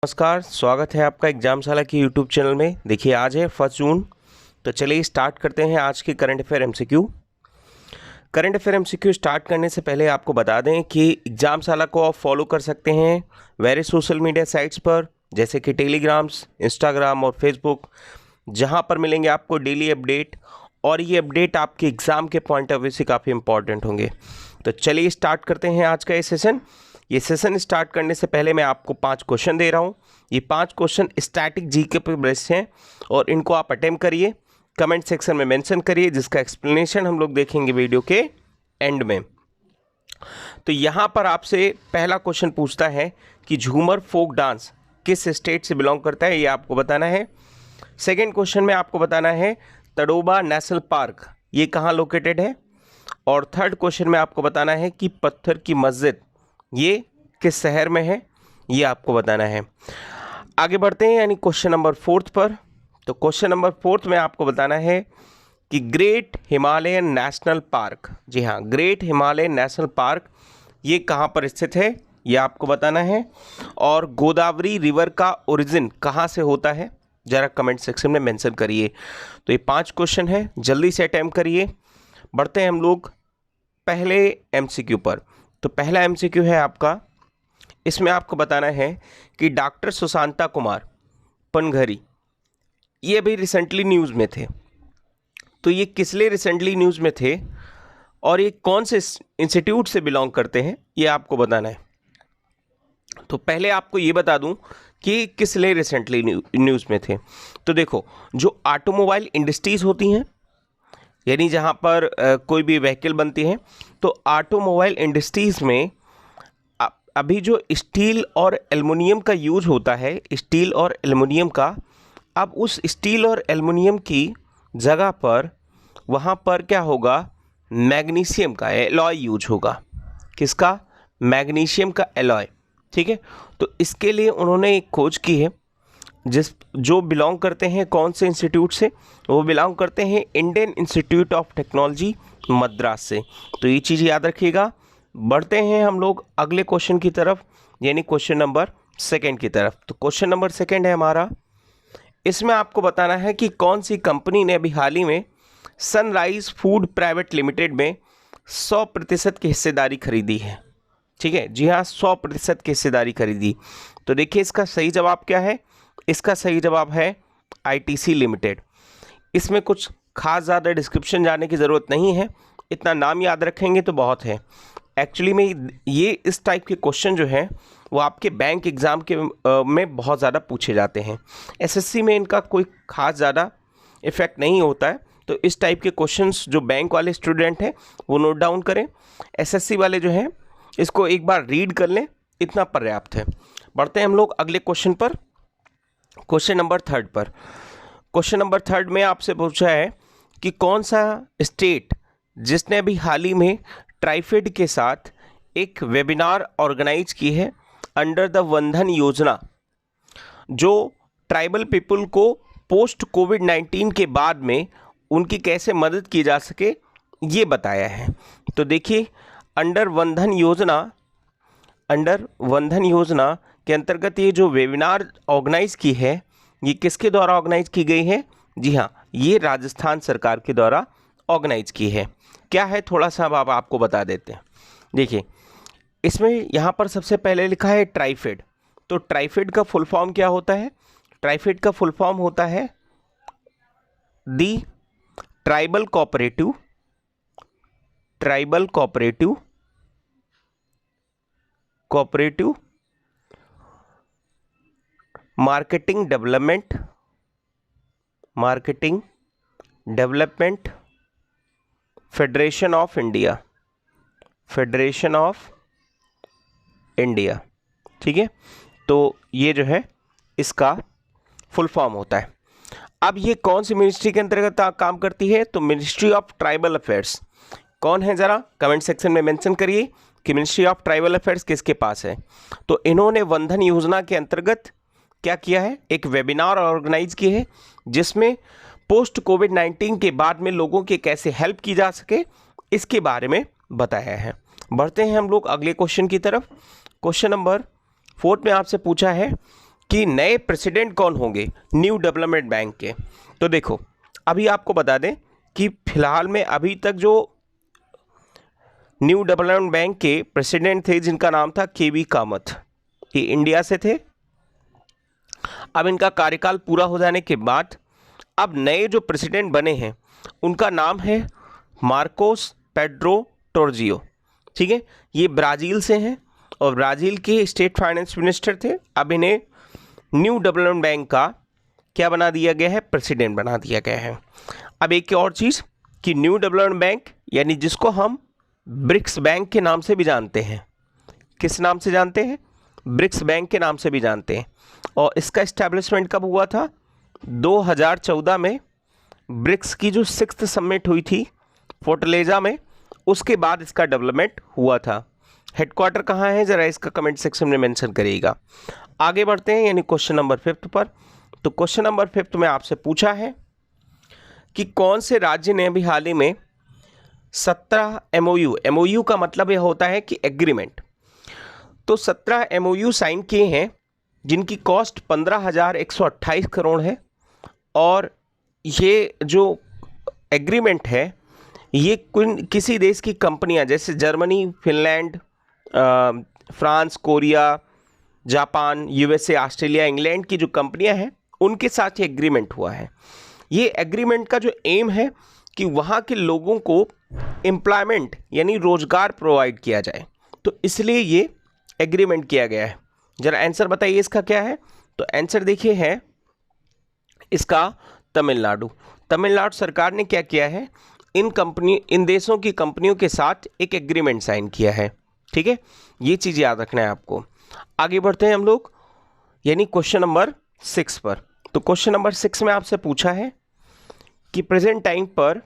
नमस्कार, स्वागत है आपका एग्जामशाला की यूट्यूब चैनल में। देखिए आज है 1 जून, तो चलिए स्टार्ट करते हैं आज के current affair MCQ. Current affair MCQ start करने से पहले आपको बता दें कि एग्जामशाला को आप फॉलो कर सकते हैं वेरियस सोशल मीडिया साइट्स पर, जैसे कि टेलीग्राम्स, इंस्टाग्राम और फेसबुक, जहां पर मिलेंगे आपको डेली अपडेट, और ये अपडेट आपके एग्ज़ाम के पॉइंट ऑफ व्यू से काफ़ी इंपॉर्टेंट होंगे। तो चलिए स्टार्ट करते हैं आज का ये सेशन। ये सेशन स्टार्ट करने से पहले मैं आपको 5 क्वेश्चन दे रहा हूँ। ये 5 क्वेश्चन स्टैटिक जीके पे बेस्ड हैं और इनको आप अटेम्प्ट करिए, कमेंट सेक्शन में मेंशन करिए, जिसका एक्सप्लेनेशन हम लोग देखेंगे वीडियो के एंड में। तो यहाँ पर आपसे पहला क्वेश्चन पूछता है कि झूमर फोक डांस किस स्टेट से बिलोंग करता है, ये आपको बताना है। सेकेंड क्वेश्चन में आपको बताना है तडोबा नेशनल पार्क ये कहाँ लोकेटेड है। और थर्ड क्वेश्चन में आपको बताना है कि पत्थर की मस्जिद ये किस शहर में है, ये आपको बताना है। आगे बढ़ते हैं यानी क्वेश्चन नंबर 4 पर। तो क्वेश्चन नंबर 4 में आपको बताना है कि ग्रेट हिमालयन नेशनल पार्क, जी हाँ, ग्रेट हिमालयन नेशनल पार्क ये कहाँ पर स्थित है, ये आपको बताना है। और गोदावरी रिवर का ओरिजिन कहाँ से होता है, ज़रा कमेंट सेक्शन में मेंशन करिए। तो ये 5 क्वेश्चन है, जल्दी से अटेम्प्ट करिए। बढ़ते हैं हम लोग पहले एमसीक्यू पर। तो पहला एमसीक्यू है आपका, इसमें आपको बताना है कि डॉक्टर सुशांता कुमार पनघरी ये अभी रिसेंटली न्यूज़ में थे। तो ये किस लिए रिसेंटली न्यूज़ में थे और ये कौन से इंस्टीट्यूट से बिलोंग करते हैं, ये आपको बताना है। तो पहले आपको ये बता दूं कि किस लिए रिसेंटली न्यूज़ में थे। तो देखो, जो ऑटोमोबाइल इंडस्ट्रीज़ होती हैं, यानी जहाँ पर कोई भी व्हीकल बनती है, तो ऑटोमोबाइल इंडस्ट्रीज़ में अभी जो स्टील और एल्युमिनियम का यूज होता है, स्टील और एल्युमिनियम का, अब उस स्टील और एल्युमिनियम की जगह पर वहाँ पर क्या होगा, मैग्नीशियम का एलॉय यूज होगा। किसका? मैग्नीशियम का एलॉय। ठीक है, तो इसके लिए उन्होंने एक खोज की है, जो बिलोंग करते हैं कौन से इंस्टीट्यूट से, वो बिलोंग करते हैं Indian institute of technology Madras से। तो ये चीज़ याद रखिएगा। बढ़ते हैं हम लोग अगले क्वेश्चन की तरफ, यानी क्वेश्चन नंबर 2 की तरफ। तो क्वेश्चन नंबर 2 है हमारा, इसमें आपको बताना है कि कौन सी कंपनी ने अभी हाल ही में सनराइज फूड प्राइवेट लिमिटेड में 100% की हिस्सेदारी खरीदी है। ठीक है, जी हाँ, 100% की हिस्सेदारी खरीदी। तो देखिए इसका सही जवाब क्या है। इसका सही जवाब है आईटीसी लिमिटेड। इसमें कुछ खास ज़्यादा डिस्क्रिप्शन जाने की ज़रूरत नहीं है, इतना नाम याद रखेंगे तो बहुत है। एक्चुअली में ये इस टाइप के क्वेश्चन जो हैं वो आपके बैंक एग्ज़ाम के में बहुत ज़्यादा पूछे जाते हैं। एसएससी में इनका कोई खास ज़्यादा इफेक्ट नहीं होता है। तो इस टाइप के क्वेश्चंस जो बैंक वाले स्टूडेंट हैं वो नोट डाउन करें, एसएससी वाले जो हैं इसको एक बार रीड कर लें, इतना पर्याप्त है। बढ़ते हैं हम लोग अगले क्वेश्चन पर, क्वेश्चन नंबर 3 पर। क्वेश्चन नंबर 3 में आपसे पूछा है कि कौन सा स्टेट जिसने अभी हाल ही में ट्राइफेड के साथ एक वेबिनार ऑर्गेनाइज की है अंडर द वंधन योजना, जो ट्राइबल पीपल को पोस्ट कोविड-19 के बाद में उनकी कैसे मदद की जा सके, ये बताया है। तो देखिए, अंडर वंधन योजना के अंतर्गत ये जो वेबिनार ऑर्गेनाइज की है, ये किसके द्वारा ऑर्गेनाइज की गई है? जी हाँ, ये राजस्थान सरकार के द्वारा ऑर्गेनाइज की है। क्या है, थोड़ा सा अब आपको बता देते हैं। देखिए, इसमें यहाँ पर सबसे पहले लिखा है ट्राइफेड। तो ट्राइफेड का फुल फॉर्म क्या होता है? ट्राइफेड का फुल फॉर्म होता है the tribal cooperative marketing development federation of India. ठीक है, तो ये जो है इसका फुल फॉर्म होता है। अब ये कौन सी मिनिस्ट्री के अंतर्गत काम करती है? तो मिनिस्ट्री ऑफ ट्राइबल अफेयर्स। कौन है, ज़रा कमेंट सेक्शन में मेंशन करिए कि मिनिस्ट्री ऑफ ट्राइबल अफेयर्स किसके पास है। तो इन्होंने वंधन योजना के अंतर्गत क्या किया है, एक वेबिनार ऑर्गेनाइज की है जिसमें पोस्ट कोविड-19 के बाद में लोगों के कैसे हेल्प की जा सके इसके बारे में बताया है। बढ़ते हैं हम लोग अगले क्वेश्चन की तरफ। क्वेश्चन नंबर 4 में आपसे पूछा है कि नए प्रेसिडेंट कौन होंगे न्यू डेवलपमेंट बैंक के। तो देखो अभी आपको बता दें कि फिलहाल में अभी तक जो न्यू डेवलपमेंट बैंक के प्रेसिडेंट थे जिनका नाम था केवी कामत, ये इंडिया से थे। अब इनका कार्यकाल पूरा हो जाने के बाद अब नए जो प्रेसिडेंट बने हैं उनका नाम है मार्कोस पेड्रो टोर्जियो। ठीक है, ये ब्राज़ील से हैं और ब्राज़ील के स्टेट फाइनेंस मिनिस्टर थे। अब इन्हें न्यू डेवलपमेंट बैंक का क्या बना दिया गया है, प्रेसिडेंट बना दिया गया है। अब एक और चीज़ कि न्यू डेवलपमेंट बैंक यानी जिसको हम ब्रिक्स बैंक के नाम से भी जानते हैं, किस नाम से जानते हैं, ब्रिक्स बैंक के नाम से भी जानते हैं। और इसका इस्टेब्लिशमेंट कब हुआ था, 2014 में ब्रिक्स की जो 6th समिट हुई थी फोर्टलेजा में, उसके बाद इसका डेवलपमेंट हुआ था। हेडक्वार्टर कहाँ है ज़रा इसका कमेंट सेक्शन में मेंशन करिएगा। आगे बढ़ते हैं यानी क्वेश्चन नंबर 5 पर। तो क्वेश्चन नंबर 5 में आपसे पूछा है कि कौन से राज्य ने अभी हाल ही में 17 MOU का मतलब यह होता है कि एग्रीमेंट, तो 17 MOU साइन किए हैं जिनकी कॉस्ट 15,128 करोड़ है। और ये जो एग्रीमेंट है ये किसी देश की कंपनियां जैसे Germany, Finland, France, Korea, Japan, USA, Australia, England की जो कंपनियां हैं उनके साथ ये एग्रीमेंट हुआ है। ये एग्रीमेंट का जो एम है कि वहाँ के लोगों को एम्प्लॉयमेंट यानी रोजगार प्रोवाइड किया जाए, तो इसलिए ये एग्रीमेंट किया गया है। जरा आंसर बताइए इसका क्या है। तो आंसर देखिए है इसका तमिलनाडु। तमिलनाडु सरकार ने क्या किया है, इन देशों की कंपनियों के साथ एक एग्रीमेंट साइन किया है। ठीक है, ये चीज़ याद रखना है आपको। आगे बढ़ते हैं हम लोग यानी क्वेश्चन नंबर 6 पर। तो क्वेश्चन नंबर 6 में आपसे पूछा है कि प्रेजेंट टाइम पर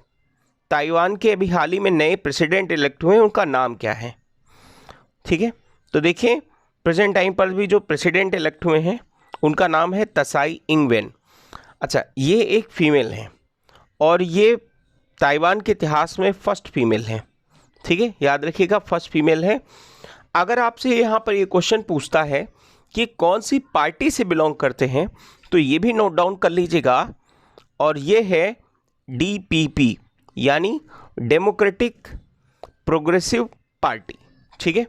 ताइवान के अभी हाल ही में नए प्रेसिडेंट इलेक्ट हुए हैं, उनका नाम क्या है। ठीक है, तो देखिए प्रेजेंट टाइम पर भी जो प्रेसिडेंट इलेक्ट हुए हैं उनका नाम है तसाई इंग वेन। अच्छा, ये एक फीमेल है और ये ताइवान के इतिहास में फर्स्ट फीमेल है। ठीक है, याद रखिएगा फर्स्ट फीमेल है। अगर आपसे यहाँ पर ये क्वेश्चन पूछता है कि कौन सी पार्टी से बिलोंग करते हैं तो ये भी नोट डाउन कर लीजिएगा, और ये है DPP यानी डेमोक्रेटिक प्रोग्रेसिव पार्टी। ठीक है,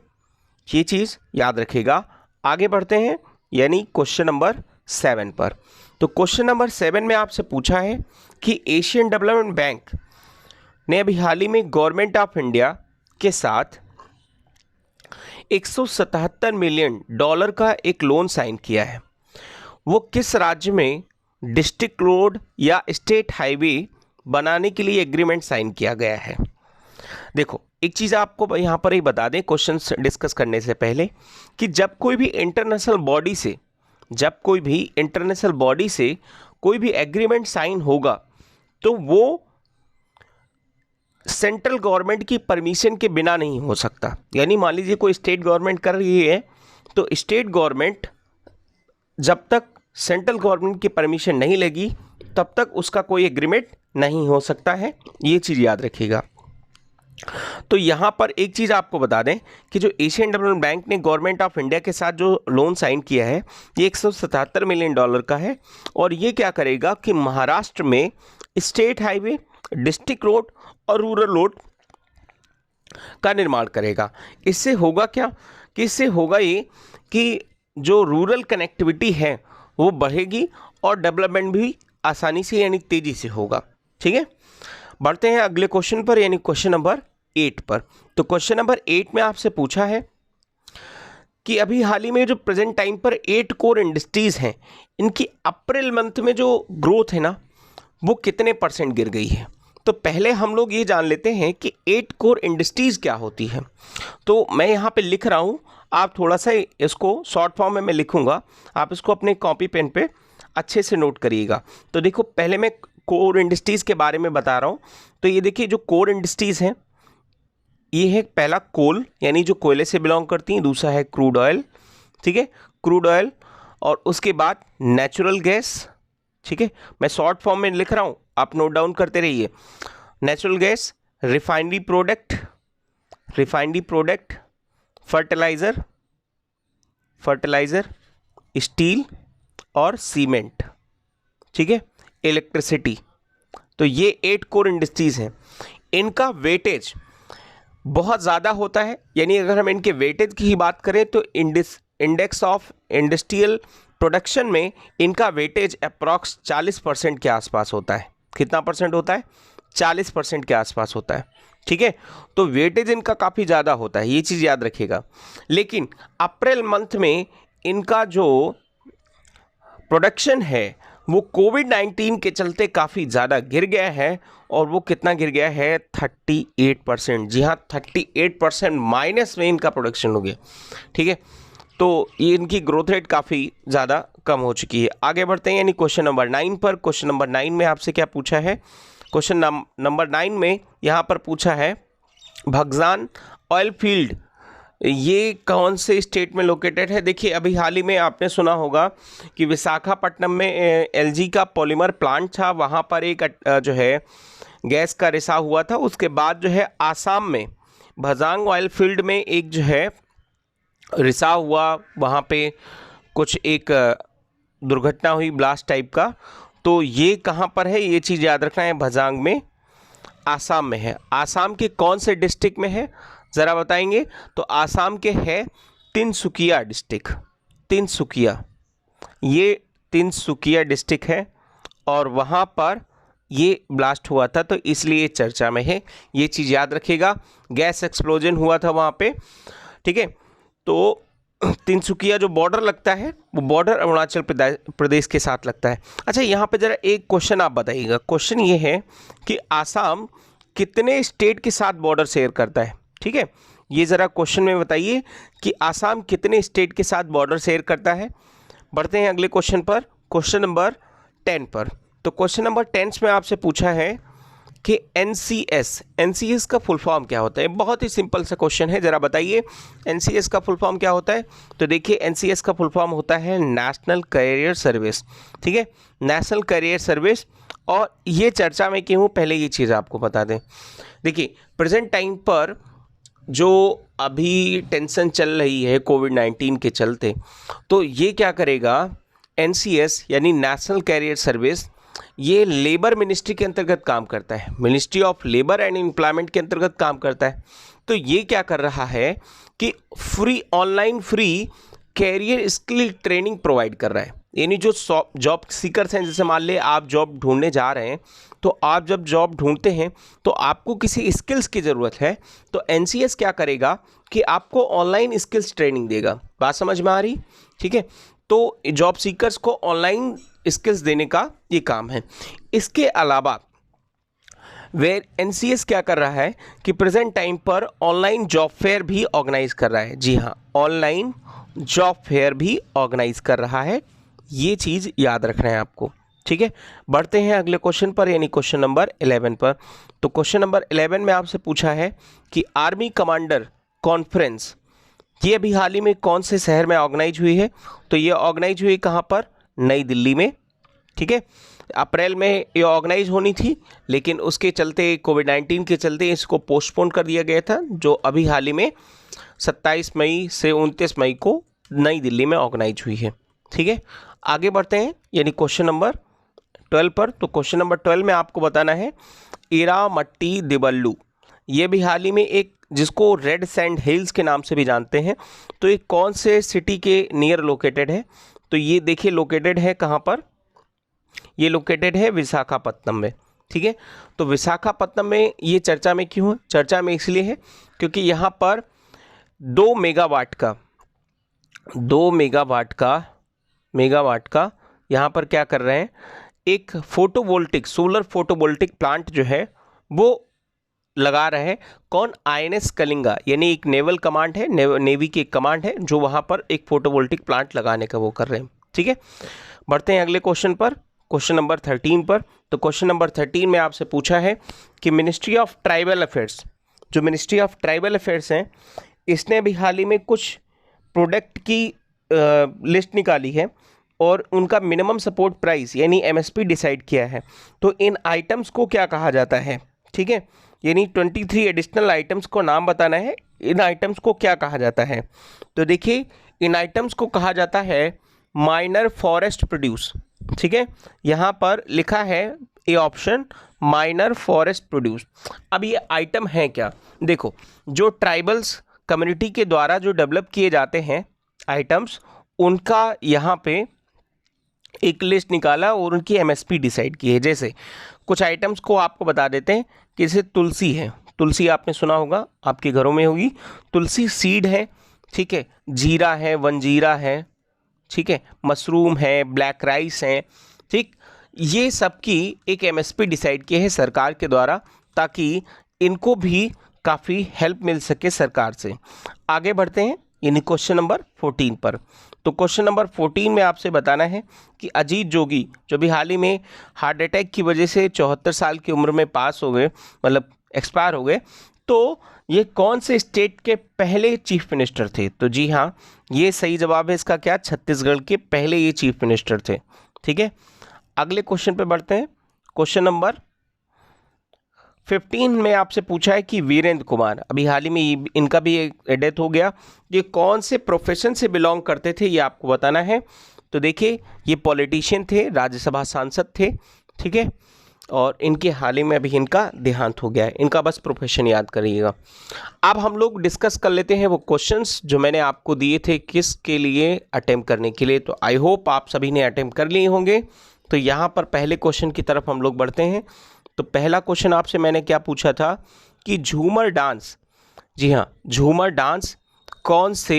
ये चीज़ याद रखिएगा। आगे बढ़ते हैं यानी क्वेश्चन नंबर 7 पर। तो क्वेश्चन नंबर 7 में आपसे पूछा है कि एशियन डेवलपमेंट बैंक ने अभी हाल ही में गवर्नमेंट ऑफ इंडिया के साथ $177 मिलियन का एक लोन साइन किया है। वो किस राज्य में डिस्ट्रिक्ट रोड या स्टेट हाईवे बनाने के लिए एग्रीमेंट साइन किया गया है। देखो एक चीज़ आपको यहाँ पर ही बता दें क्वेश्चन डिस्कस करने से पहले कि जब कोई भी इंटरनेशनल बॉडी से कोई भी एग्रीमेंट साइन होगा तो वो सेंट्रल गवर्नमेंट की परमिशन के बिना नहीं हो सकता। यानी मान लीजिए कोई स्टेट गवर्नमेंट कर रही है तो स्टेट गवर्नमेंट जब तक सेंट्रल गवर्नमेंट की परमिशन नहीं लेगी तब तक उसका कोई एग्रीमेंट नहीं हो सकता है, ये चीज़ याद रखिएगा। तो यहाँ पर एक चीज़ आपको बता दें कि जो एशियन डेवलपमेंट बैंक ने गवर्नमेंट ऑफ इंडिया के साथ जो लोन साइन किया है ये $177 मिलियन का है। और ये क्या करेगा कि महाराष्ट्र में स्टेट हाईवे, डिस्ट्रिक्ट रोड और रूरल रोड का निर्माण करेगा। इससे होगा क्या कि इससे होगा ये कि जो रूरल कनेक्टिविटी है वो बढ़ेगी और डेवलपमेंट भी आसानी से यानी तेज़ी से होगा। ठीक है, बढ़ते हैं अगले क्वेश्चन पर यानी क्वेश्चन नंबर 8 पर। तो क्वेश्चन नंबर 8 में आपसे पूछा है कि अभी हाल ही में जो प्रेजेंट टाइम पर 8 कोर इंडस्ट्रीज़ हैं इनकी अप्रैल मंथ में जो ग्रोथ है ना वो कितने % गिर गई है। तो पहले हम लोग ये जान लेते हैं कि 8 कोर इंडस्ट्रीज़ क्या होती है। तो मैं यहाँ पे लिख रहा हूँ, आप थोड़ा सा इसको शॉर्ट फॉर्म में मैं लिखूँगा, आप इसको अपने कॉपी पेन पे अच्छे से नोट करिएगा। तो देखो पहले मैं कोर इंडस्ट्रीज़ के बारे में बता रहा हूँ। तो ये देखिए जो कोर इंडस्ट्रीज़ हैं ये है पहला कोल यानी जो कोयले से बिलोंग करती हैं, दूसरा है क्रूड ऑयल। ठीक है, क्रूड ऑयल, और उसके बाद नेचुरल गैस। ठीक है, मैं शॉर्ट फॉर्म में लिख रहा हूँ, आप नोट डाउन करते रहिए। Natural gas, refinery product, fertiliser, steel, और सीमेंट, ठीक है, इलेक्ट्रिसिटी। तो ये 8 कोर इंडस्ट्रीज हैं। इनका वेटेज बहुत ज़्यादा होता है, यानी अगर हम इनके वेटेज की ही बात करें तो इंडेक्स ऑफ इंडस्ट्रियल प्रोडक्शन में इनका वेटेज अप्रॉक्स 40% के आसपास होता है। कितना परसेंट होता है? 40% के आसपास होता है, ठीक है। तो वेटेज इनका काफ़ी ज़्यादा होता है, ये चीज़ याद रखिएगा। लेकिन अप्रैल मंथ में इनका जो प्रोडक्शन है वो कोविड-19 के चलते काफ़ी ज़्यादा गिर गया है, और वो कितना गिर गया है? 38%। जी हाँ, 38% माइनस में इनका प्रोडक्शन हो गया, ठीक है। तो ये इनकी ग्रोथ रेट काफ़ी ज़्यादा कम हो चुकी है। आगे बढ़ते हैं यानी क्वेश्चन नंबर 9 पर। क्वेश्चन नंबर 9 में आपसे क्या पूछा है? क्वेश्चन नंबर 9 में यहाँ पर पूछा है भगजान ऑयल फील्ड ये कौन से स्टेट में लोकेटेड है? देखिए, अभी हाल ही में आपने सुना होगा कि विशाखापट्टनम में एलजी का पॉलीमर प्लांट था, वहाँ पर एक जो है गैस का रिसाव हुआ था। उसके बाद जो है आसाम में भजांग ऑयल फील्ड में एक जो है रिसाव हुआ, वहाँ पे कुछ एक दुर्घटना हुई ब्लास्ट टाइप का। तो ये कहाँ पर है, ये चीज़ याद रखना है, भजांग में, आसाम में है। आसाम के कौन से डिस्ट्रिक्ट में है ज़रा बताएंगे? तो आसाम के है तिनसुकिया डिस्ट्रिक्ट, तिनसुकिया, ये तिनसुकिया डिस्ट्रिक्ट है, और वहाँ पर ये ब्लास्ट हुआ था, तो इसलिए चर्चा में है। ये चीज़ याद रखिएगा, गैस एक्सप्लोजन हुआ था वहाँ पे, ठीक है। तो तिनसुकिया जो बॉर्डर लगता है वो बॉर्डर अरुणाचल प्रदेश के साथ लगता है। अच्छा, यहाँ पे ज़रा एक क्वेश्चन आप बताइएगा। क्वेश्चन ये है कि आसाम कितने स्टेट के साथ बॉर्डर शेयर करता है, ठीक है। ये ज़रा क्वेश्चन में बताइए कि आसाम कितने स्टेट के साथ बॉर्डर शेयर करता है। बढ़ते हैं अगले क्वेश्चन पर, क्वेश्चन नंबर 10 पर। तो क्वेश्चन नंबर 10 में आपसे पूछा है कि एनसीएस का फुल फॉर्म क्या होता है? बहुत ही सिंपल सा क्वेश्चन है, ज़रा बताइए एनसीएस का फुल फॉर्म क्या होता है? तो देखिए, एनसीएस का फुल फॉर्म होता है नेशनल कैरियर सर्विस, ठीक है, नेशनल कैरियर सर्विस। और ये चर्चा में क्यों, पहले ये चीज़ आपको बता दें। देखिए, प्रेजेंट टाइम पर जो अभी टेंशन चल रही है कोविड-19 के चलते, तो ये क्या करेगा, एनसीएस यानी नेशनल कैरियर सर्विस, ये लेबर मिनिस्ट्री के अंतर्गत काम करता है, ministry of labour and employment के अंतर्गत काम करता है। तो ये क्या कर रहा है कि online free career skill training provide कर रहा है। यानी जो जॉब सीकर्स हैं, जैसे मान ले आप जॉब ढूंढने जा रहे हैं, तो आप जब जॉब ढूंढते हैं तो आपको किसी स्किल्स की ज़रूरत है, तो एनसीएस क्या करेगा कि आपको ऑनलाइन स्किल्स ट्रेनिंग देगा। बात समझ में आ रही? ठीक है। तो जॉब सीकर्स को ऑनलाइन स्किल्स देने का ये काम है। इसके अलावा वे एनसीएस क्या कर रहा है कि प्रेजेंट टाइम पर ऑनलाइन जॉब फेयर भी ऑर्गेनाइज कर रहा है। जी हाँ, ऑनलाइन जॉब फेयर भी ऑर्गेनाइज कर रहा है, ये चीज़ याद रखना है आपको, ठीक है। बढ़ते हैं अगले क्वेश्चन पर, यानी क्वेश्चन नंबर 11 पर। तो क्वेश्चन नंबर 11 में आपसे पूछा है कि आर्मी कमांडर कॉन्फ्रेंस ये अभी हाल ही में कौन से शहर में ऑर्गेनाइज हुई है? तो ये ऑर्गेनाइज हुई कहाँ पर? नई दिल्ली में, ठीक है। अप्रैल में ये ऑर्गेनाइज होनी थी, लेकिन उसके चलते कोविड-19 के चलते इसको पोस्टपोन कर दिया गया था, जो अभी हाल ही में 27 मई से 29 मई को नई दिल्ली में ऑर्गेनाइज हुई है, ठीक है। आगे बढ़ते हैं यानी क्वेश्चन नंबर 12 पर। तो क्वेश्चन नंबर 12 में आपको बताना है इरामट्टी दिबल्लू, ये भी हाल ही में एक, जिसको रेड सैंड हिल्स के नाम से भी जानते हैं, तो ये कौन से सिटी के नियर लोकेटेड है? तो ये देखिए लोकेटेड है कहाँ पर, ये लोकेटेड है विशाखापट्टनम में, ठीक है। तो विशाखापट्टनम में ये चर्चा में क्यों है? चर्चा में इसलिए है क्योंकि यहाँ पर 2 मेगावाट का यहाँ पर क्या कर रहे हैं, एक फोटोवोल्टिक सोलर फोटोवोल्टिक प्लांट जो है वो लगा रहे हैं। कौन? आईएनएस कलिंगा, यानी एक नेवल कमांड है, नेवी की एक कमांड है जो वहाँ पर एक फोटोवोल्टिक प्लांट लगाने का वो कर रहे हैं, ठीक है। बढ़ते हैं अगले क्वेश्चन पर, क्वेश्चन नंबर 13 पर। तो क्वेश्चन नंबर 13 में आपसे पूछा है कि मिनिस्ट्री ऑफ ट्राइबल अफेयर्स, जो मिनिस्ट्री ऑफ ट्राइबल अफेयर्स हैं, इसने भी हाल ही में कुछ प्रोडक्ट की लिस्ट निकाली है और उनका मिनिमम सपोर्ट प्राइस यानी एमएसपी डिसाइड किया है। तो इन आइटम्स को क्या कहा जाता है, ठीक है, यानी 23 एडिशनल आइटम्स को नाम बताना है, इन आइटम्स को क्या कहा जाता है। तो देखिए, इन आइटम्स को कहा जाता है माइनर फॉरेस्ट प्रोड्यूस, ठीक है, यहाँ पर लिखा है A option minor forest produce. अब ये आइटम है क्या, देखो जो ट्राइबल्स कम्युनिटी के द्वारा जो डेवलप किए जाते हैं आइटम्स, उनका यहाँ पे एक लिस्ट निकाला और उनकी एमएसपी डिसाइड की है। जैसे कुछ आइटम्स को आपको बता देते हैं कि जैसे तुलसी है, तुलसी आपने सुना होगा, आपके घरों में होगी, तुलसी सीड है, ठीक है, जीरा है, वनजीरा है, ठीक है, मशरूम है, ब्लैक राइस है, ठीक, ये सब की एक एमएसपी डिसाइड की है सरकार के द्वारा, ताकि इनको भी काफ़ी हेल्प मिल सके सरकार से। आगे बढ़ते हैं यानी क्वेश्चन नंबर 14 पर। तो क्वेश्चन नंबर 14 में आपसे बताना है कि अजीत जोगी जो भी हाल ही में हार्ट अटैक की वजह से 74 साल की उम्र में पास हो गए, मतलब एक्सपायर हो गए, तो ये कौन से स्टेट के पहले चीफ मिनिस्टर थे? तो जी हाँ, ये सही जवाब है इसका क्या, छत्तीसगढ़ के पहले ये चीफ मिनिस्टर थे, ठीक है। अगले क्वेश्चन पे बढ़ते हैं। क्वेश्चन नंबर 15 में आपसे पूछा है कि वीरेंद्र कुमार, अभी हाल ही में इनका भी डेथ हो गया, ये कौन से प्रोफेशन से बिलोंग करते थे, ये आपको बताना है। तो देखिए ये पॉलिटिशियन थे, राज्यसभा सांसद थे, ठीक है, और इनके हाल ही में अभी इनका देहांत हो गया है। इनका बस प्रोफेशन याद करिएगा। अब हम लोग डिस्कस कर लेते हैं वो क्वेश्चंस जो मैंने आपको दिए थे किसके लिए, अटेम्प्ट करने के लिए। तो आई होप आप सभी ने अटेम्प्ट कर लिए होंगे। तो यहाँ पर पहले क्वेश्चन की तरफ हम लोग बढ़ते हैं। तो पहला क्वेश्चन आपसे मैंने क्या पूछा था कि झूमर डांस, जी हाँ, झूमर डांस कौन से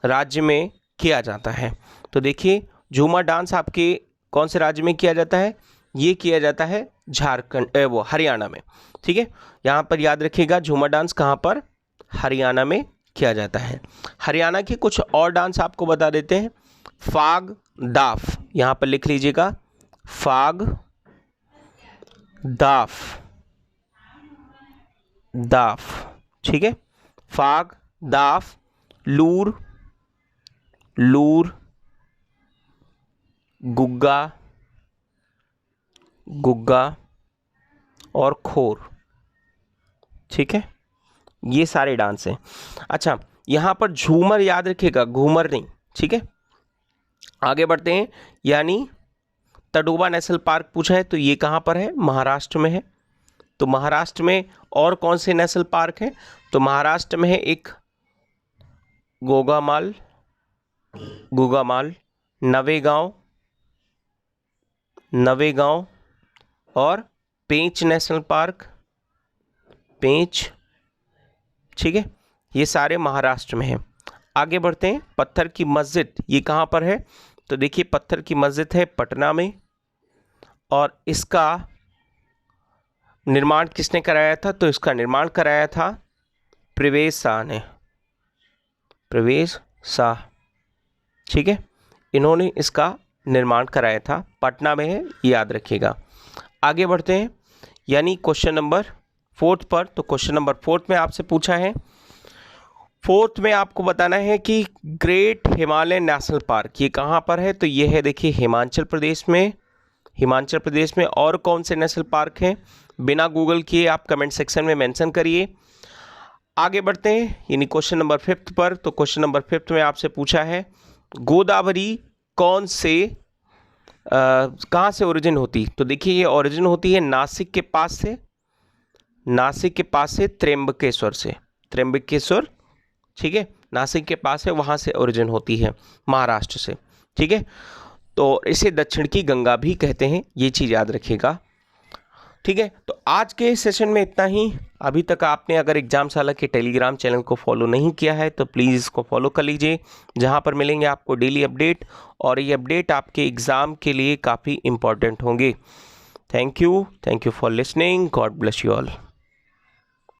राज्य में किया जाता है? तो देखिए झूमर डांस आपके कौन से राज्य में किया जाता है? ये किया जाता है झारखंड, वो हरियाणा में, ठीक है। यहाँ पर याद रखिएगा झूमर डांस कहाँ पर, हरियाणा में किया जाता है। हरियाणा के कुछ और डांस आपको बता देते हैं। फाग दाफ, यहाँ पर लिख लीजिएगा, फाग दाफ, दाफ, ठीक है, फाग दाफ, लूर, लूर, गुग्गा, गुग्गा और खोर, ठीक है, ये सारे डांस हैं। अच्छा, यहाँ पर झूमर याद रखिएगा, घूमर नहीं, ठीक है। आगे बढ़ते हैं, यानी तडोबा नेशनल पार्क पूछा है, तो ये कहाँ पर है? महाराष्ट्र में है। तो महाराष्ट्र में और कौन से नेशनल पार्क हैं? तो महाराष्ट्र में है एक गोगामाल, गोगामाल, नवेगांव, नवेगांव और पेंच नेशनल पार्क, पेंच, ठीक है, ये सारे महाराष्ट्र में हैं। आगे बढ़ते हैं, पत्थर की मस्जिद, ये कहाँ पर है? तो देखिए पत्थर की मस्जिद है पटना में, और इसका निर्माण किसने कराया था? तो इसका निर्माण कराया था प्रवेश शाह ने, प्रवेश शाह, ठीक है, इन्होंने इसका निर्माण कराया था, पटना में है, याद रखिएगा। आगे बढ़ते हैं, यानी क्वेश्चन नंबर 4 पर। तो क्वेश्चन नंबर 4 में आपसे पूछा है, 4 में आपको बताना है कि ग्रेट हिमालय नेशनल पार्क ये कहाँ पर है? तो ये है देखिए हिमाचल प्रदेश में, हिमाचल प्रदेश में। और कौन से नेशनल पार्क हैं? बिना गूगल किए आप कमेंट सेक्शन में मेंशन करिए। आगे बढ़ते हैं, यानी क्वेश्चन नंबर 5 पर। तो क्वेश्चन नंबर 5 में आपसे पूछा है गोदावरी कौन से कहाँ से ओरिजिन होती? तो देखिए ये ओरिजिन होती है नासिक के पास से, नासिक के पास से त्र्यंबकेश्वर से, त्र्यंबकेश्वर, ठीक है, नासिक के पास है, वहाँ से ओरिजिन होती है, महाराष्ट्र से, ठीक है। तो इसे दक्षिण की गंगा भी कहते हैं, ये चीज़ याद रखिएगा, ठीक है। तो आज के सेशन में इतना ही। अभी तक आपने अगर एग्जामशाला के टेलीग्राम चैनल को फॉलो नहीं किया है तो प्लीज़ इसको फॉलो कर लीजिए, जहां पर मिलेंगे आपको डेली अपडेट, और ये अपडेट आपके एग्ज़ाम के लिए काफ़ी इंपॉर्टेंट होंगे। Thank you for listening, God bless you all.